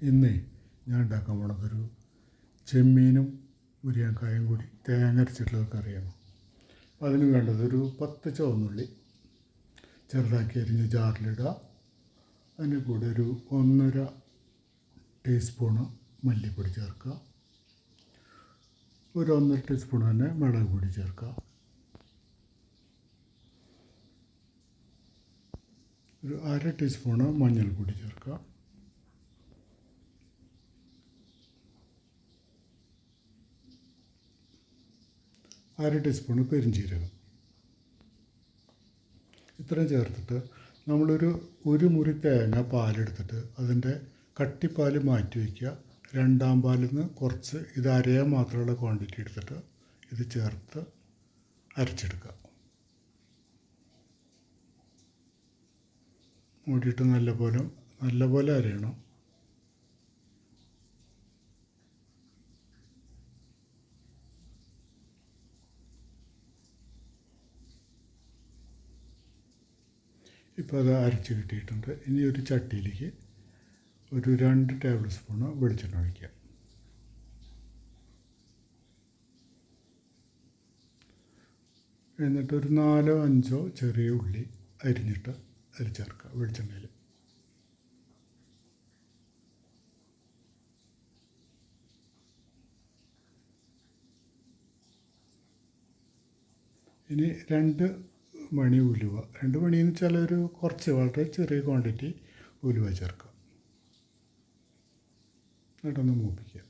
ഇന്ന് ഞാൻ ഉണ്ടാക്കാൻ പോണതൊരു ചെമ്മീനും മുരിങ്ങക്കായും കൂടി തേങ്ങ അരച്ചിട്ടുള്ള കറിയാണ്. അപ്പോൾ അതിന് വേണ്ടത് ഒരു 10 ചുവന്നുള്ളി ചെറുതാക്കി അരിഞ്ഞ് ജാറിലിടുക. അതിന് കൂടെ ഒരു 1.5 ടീസ്പൂണ് മല്ലിപ്പൊടി ചേർക്കുക. ഒരു 1.5 ടീസ്പൂൺ തന്നെ മുളക് പൊടി ചേർക്കുക. ഒരു 1/2 ടീസ്പൂണ് മഞ്ഞൾപ്പൊടി ചേർക്കുക. അര ടീസ്പൂണ് പെരുംജീരകം. ഇത്രയും ചേർത്തിട്ട് ഒരു മുറി തേങ്ങ പാലെടുത്തിട്ട് അതിൻ്റെ കട്ടിപ്പാൽ മാറ്റി വയ്ക്കുക. രണ്ടാം പാലിൽ നിന്ന് കുറച്ച് ഇത് അരയാൻ മാത്രമുള്ള ക്വാണ്ടിറ്റി എടുത്തിട്ട് ഇത് ചേർത്ത് അരച്ചെടുക്കുക. മൂടിയിട്ട് നല്ലപോലെ അരയണം. ഇപ്പോൾ അത് അരച്ച് കിട്ടിയിട്ടുണ്ട്. ഇനി ഒരു ചട്ടിയിലേക്ക് ഒരു 2 ടേബിൾ സ്പൂണ് വെളിച്ചെണ്ണ ഒഴിക്കുക. എന്നിട്ട് ഒരു 4-5 ചെറിയ ഉള്ളി അരിഞ്ഞിട്ട് അതിൽ ചേർക്കുക വെളിച്ചെണ്ണയിൽ. ഇനി 2 മണി ഉലുവ, 2 മണിയെന്ന് വെച്ചാൽ ഒരു കുറച്ച് വളരെ ചെറിയ ക്വാണ്ടിറ്റി ഉലുവ ചേർക്കുക. എന്നിട്ടൊന്ന് മൂപ്പിക്കുക.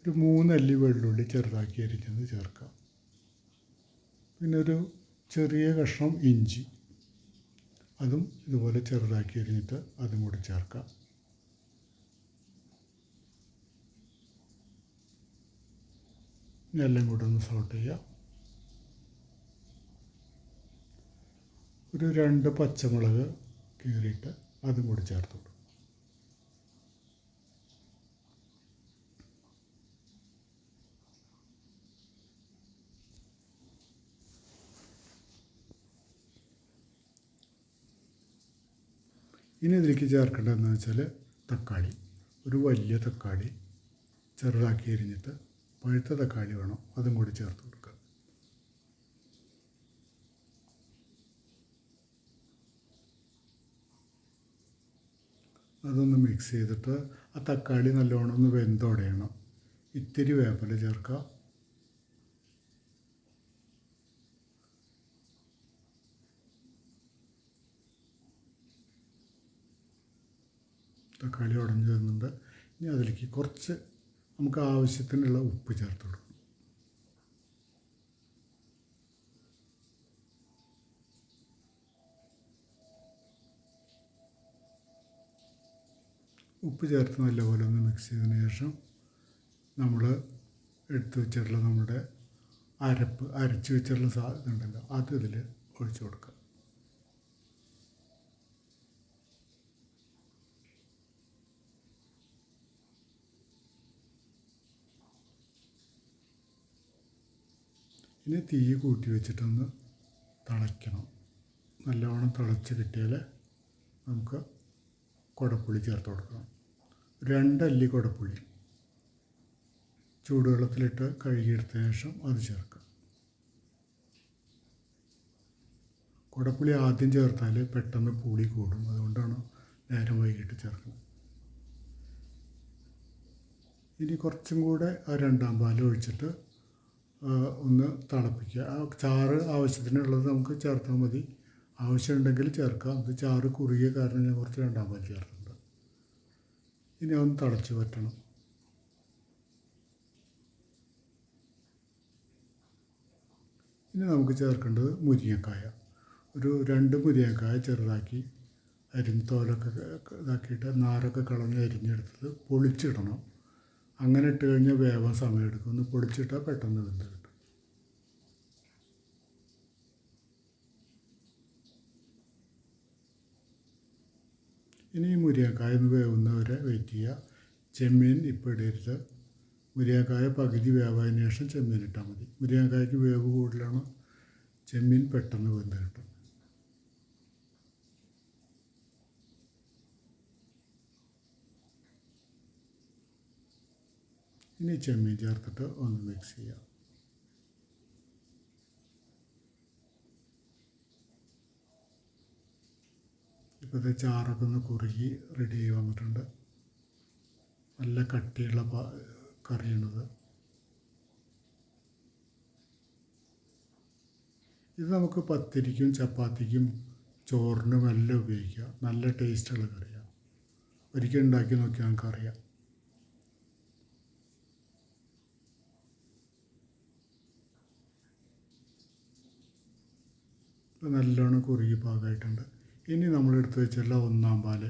ഒരു 3 അല്ലി വെള്ളുള്ളി ചെറുതാക്കി അരിഞ്ഞത് ചേർക്കുക. പിന്നെ ഒരു ചെറിയ കഷ്ണം ഇഞ്ചി, അതും ഇതുപോലെ ചെറുതാക്കി അരിഞ്ഞിട്ട് അതും കൂടി ചേർക്കുക. എല്ലാം കൂടെ ഒന്ന് സോട്ട് ചെയ്യുക. ഒരു 2 പച്ചമുളക് കീറിയിട്ട് അതും കൂടി ചേർത്ത് കൊടുക്കും. ഇനി ഇതിലേക്ക് ചേർക്കേണ്ടതെന്ന് വെച്ചാൽ തക്കാളി, ഒരു വലിയ തക്കാളി ചെറുതാക്കി അരിഞ്ഞിട്ട്, പഴുത്ത തക്കാളി വേണം, അതും കൂടി ചേർത്ത് കൊടുക്കുക. അതൊന്ന് മിക്സ് ചെയ്തിട്ട് ആ തക്കാളി നല്ലോണം ഒന്ന് വെന്തുടയണം. ഇത്തിരി വേപ്പില ചേർക്കുക. തക്കാളി ഉടഞ്ഞ് വരുന്നുണ്ട്. ഇനി അതിലേക്ക് കുറച്ച് നമുക്ക് ആവശ്യത്തിനുള്ള ഉപ്പ് ചേർത്ത് കൊടുക്കണം. ഉപ്പ് ചേർത്ത് നല്ലപോലെ ഒന്ന് മിക്സ് ചെയ്തതിന് ശേഷം നമ്മൾ എടുത്ത് വെച്ചിട്ടുള്ള നമ്മുടെ അരച്ച് വെച്ചിട്ടുള്ള സാധനം ഉണ്ടല്ലോ, അത് ഇതിൽ ഒഴിച്ചു കൊടുക്കുക. ഇനി തീ കൂട്ടി വെച്ചിട്ടൊന്ന് തിളയ്ക്കണം. നല്ലവണ്ണം തിളച്ച് കിട്ടിയാൽ നമുക്ക് കുടപ്പുളി ചേർത്ത് കൊടുക്കണം. 2 അല്ലി കുടപ്പുളി ചൂടുവെള്ളത്തിലിട്ട് കഴുകിയെടുത്തതിന് ശേഷം അത് ചേർക്കുക. കുടപ്പുളി ആദ്യം ചേർത്താൽ പെട്ടെന്ന് പുളി കൂടും, അതുകൊണ്ടാണ് നേരം വൈകിട്ട് ചേർക്കുന്നത്. ഇനി കുറച്ചും കൂടെ ആ 2ാം പാൽ ഒഴിച്ചിട്ട് ഒന്ന് തിളപ്പിക്കുക. ആ ചാറ് ആവശ്യത്തിനുള്ളത് നമുക്ക് ചേർത്താൽ മതി. ആവശ്യമുണ്ടെങ്കിൽ ചേർക്കാം. ഇത് ചാറ് കുറുകിയ കാരണം ഞാൻ കുറച്ച് 2ാം പാൽ ചേർത്തിട്ടുണ്ട്. ഇനി ഒന്ന് തിളച്ച് വറ്റണം. ഇനി നമുക്ക് ചേർക്കേണ്ടത് മുരിങ്ങക്കായ. ഒരു 2 മുരിങ്ങക്കായ ചെറുതാക്കി തോലൊക്കെ ഇതാക്കിയിട്ട് നാരൊക്കെ കളഞ്ഞ് അരിഞ്ഞെടുത്തത് പൊളിച്ചിടണം. അങ്ങനെ ഇട്ട് കഴിഞ്ഞാൽ വേവാൻ സമയമെടുക്കും. ഒന്ന് പൊടിച്ചിട്ടാൽ പെട്ടെന്ന് വെന്ത് കിട്ടും. ഇനി ഈ മുരിങ്ങക്കായ ഒന്ന് വേവുന്നവരെ വെയിറ്റ് ചെയ്യുക. ചെമ്മീൻ ഇപ്പോൾ ഇടരുത്. മുരിങ്ങക്കായ പകുതി വേവായതിനു ശേഷം ചെമ്മീൻ ഇട്ടാൽ മതി. മുരിങ്ങക്കായ്ക്ക് വേവ് കൂടുതലാണ്, ചെമ്മീൻ പെട്ടെന്ന് വെന്ത് കിട്ടും. ഇനി ചെമ്മീൻ ചേർത്തിട്ട് ഒന്ന് മിക്സ് ചെയ്യാം. ഇപ്പോൾ ഇത് ചാറൊക്കെ ഒന്ന് കുറുകി റെഡി ആയി വന്നിട്ടുണ്ട്. നല്ല കട്ടിയുള്ള കറിയാണിത്. ഇത് നമുക്ക് പത്തിരിക്കും ചപ്പാത്തിക്കും ചോറിനും എല്ലാം ഉപയോഗിക്കാം. നല്ല ടേസ്റ്റുള്ള കറിയാണ്. ഒരിക്കൽ ഉണ്ടാക്കി നോക്കിയാൽ നമുക്കറിയാം. ഇപ്പോൾ നല്ലോണം കുറുകി പാകമായിട്ടുണ്ട്. ഇനി നമ്മൾ എടുത്ത് വെച്ചുള്ള ഒന്നാം പാല്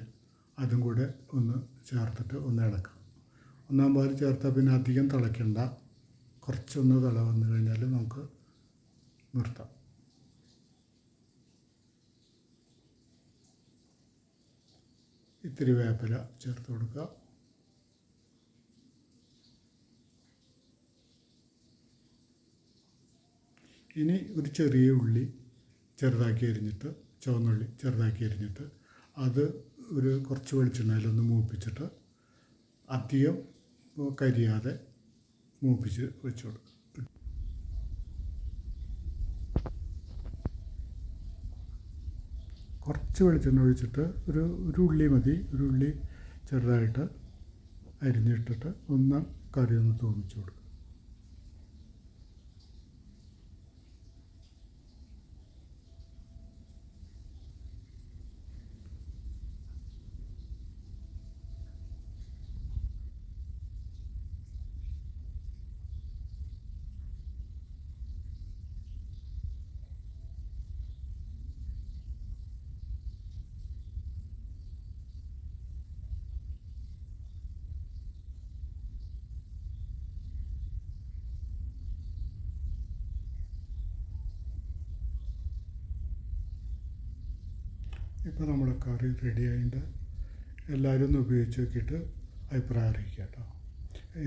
അതും കൂടെ ഒന്ന് ചേർത്തിട്ട് ഒന്ന് ഇളക്കാം. ഒന്നാം പാല് ചേർത്താൽ പിന്നെ അധികം തിളയ്ക്കണ്ട. കുറച്ചൊന്ന് തിള വന്നു കഴിഞ്ഞാൽ നമുക്ക് നിർത്താം. ഇത്തിരി വേപ്പില ചേർത്ത് കൊടുക്കുക. ഇനി ഒരു ചെറിയ ഉള്ളി ചെറുതാക്കി അരിഞ്ഞിട്ട്, ചുവന്നുള്ളി ചെറുതാക്കി അരിഞ്ഞിട്ട് അത് ഒരു കുറച്ച് വെളിച്ചെണ്ണയിലൊന്ന് മൂപ്പിച്ചിട്ട് അധികം കരിയാതെ മൂപ്പിച്ച് വെച്ച് കൊടുക്കുക. കുറച്ച് വെളിച്ചെണ്ണ ഒഴിച്ചിട്ട് ഒരു ഉള്ളി മതി. ഒരു ഉള്ളി ചെറുതായിട്ട് അരിഞ്ഞിട്ടിട്ട് ഒന്ന് കറി ഒന്ന് തൂമിച്ച് കൊടുക്കുക. ഇപ്പോൾ നമ്മുടെ കറി റെഡി ആയിട്ടുണ്ട്. എല്ലാവരും ഒന്ന് ഉപയോഗിച്ച് നോക്കിയിട്ട് അഭിപ്രായം അറിയിക്കുക കേട്ടോ.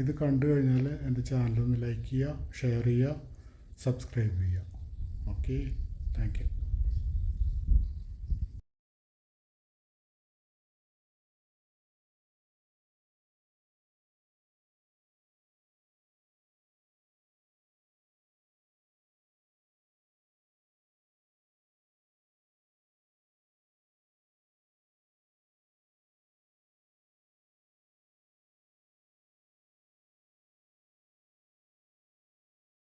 ഇത് കണ്ടു കഴിഞ്ഞാൽ എൻ്റെ ചാനലൊന്ന് ലൈക്ക് ചെയ്യുക, ഷെയർ ചെയ്യുക, സബ്സ്ക്രൈബ് ചെയ്യുക. Okay, thank you.